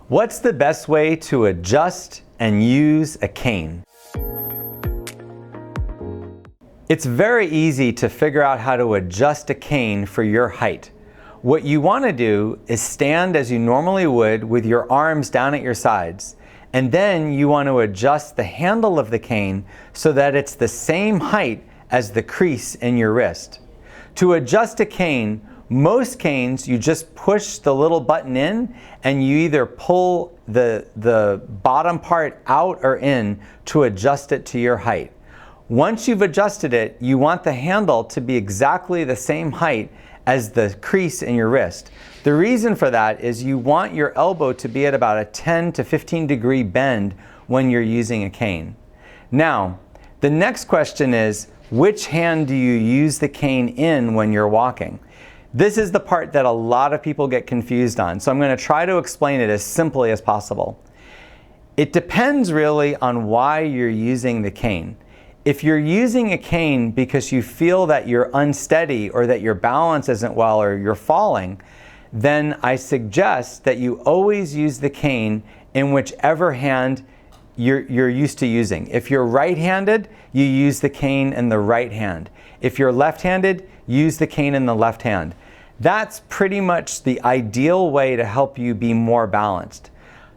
What's the best way to adjust and use a cane? It's very easy to figure out how to adjust a cane for your height. What you want to do is stand as you normally would with your arms down at your sides, and then you want to adjust the handle of the cane so that it's the same height as the crease in your wrist. To adjust a cane, most canes you just push the little button in and you either pull the bottom part out or in to adjust it to your height. Once you've adjusted it, you want the handle to be exactly the same height as the crease in your wrist. The reason for that is you want your elbow to be at about a 10 to 15 degree bend when you're using a cane. Now, the next question is, which hand do you use the cane in when you're walking? This is the part that a lot of people get confused on, so I'm going to try to explain it as simply as possible. It depends really on why you're using the cane. If you're using a cane because you feel that you're unsteady or that your balance isn't well or you're falling, then I suggest that you always use the cane in whichever hand you're used to using. If you're right-handed, you use the cane in the right hand. If you're left-handed, use the cane in the left hand. That's pretty much the ideal way to help you be more balanced.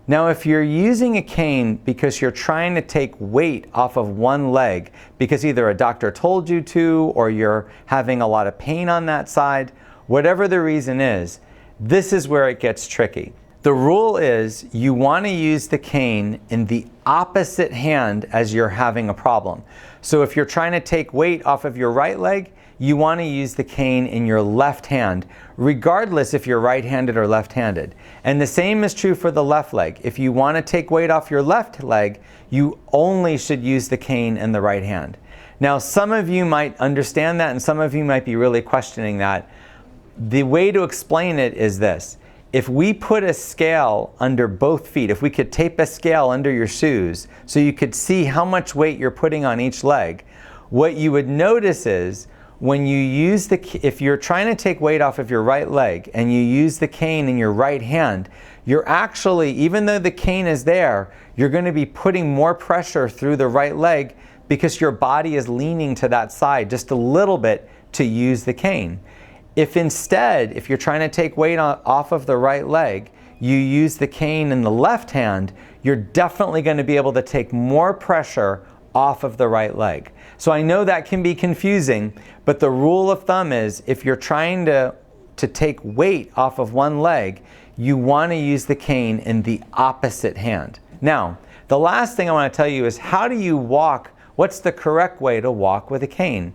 Now, if you're using a cane because you're trying to take weight off of one leg because either a doctor told you to or you're having a lot of pain on that side, whatever the reason is, this is where it gets tricky. The rule is you want to use the cane in the opposite hand as you're having a problem. So if you're trying to take weight off of your right leg, you want to use the cane in your left hand, regardless if you're right-handed or left-handed. And the same is true for the left leg. If you want to take weight off your left leg, you only should use the cane in the right hand. Now, some of you might understand that and some of you might be really questioning that. The way to explain it is this. If we put a scale under both feet, if we could tape a scale under your shoes so you could see how much weight you're putting on each leg, what you would notice is when you use if you're trying to take weight off of your right leg and you use the cane in your right hand, you're actually, even though the cane is there, you're going to be putting more pressure through the right leg because your body is leaning to that side just a little bit to use the cane. If instead, if you're trying to take weight off of the right leg, you use the cane in the left hand, you're definitely going to be able to take more pressure off of the right leg. So I know that can be confusing, but the rule of thumb is if you're trying to take weight off of one leg, you want to use the cane in the opposite hand. Now, the last thing I want to tell you is how do you walk? What's the correct way to walk with a cane?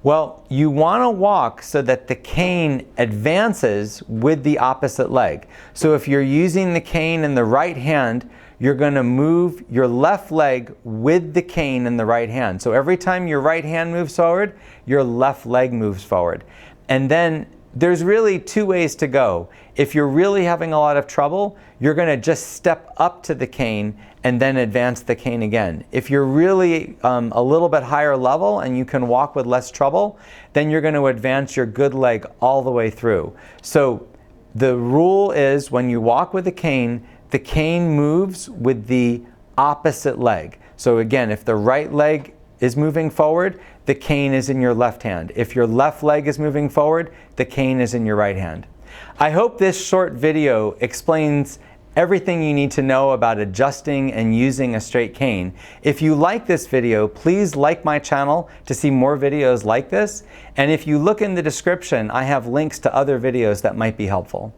Well, you want to walk so that the cane advances with the opposite leg. So if you're using the cane in the right hand, you're going to move your left leg with the cane in the right hand. So every time your right hand moves forward, your left leg moves forward. And then there's really two ways to go. If you're really having a lot of trouble, you're going to just step up to the cane and then advance the cane again. If you're really a little bit higher level and you can walk with less trouble, then you're going to advance your good leg all the way through. So the rule is when you walk with the cane moves with the opposite leg. So again, if the right leg is moving forward, the cane is in your left hand. If your left leg is moving forward, the cane is in your right hand. I hope this short video explains everything you need to know about adjusting and using a straight cane. If you like this video, please like my channel to see more videos like this. And if you look in the description, I have links to other videos that might be helpful.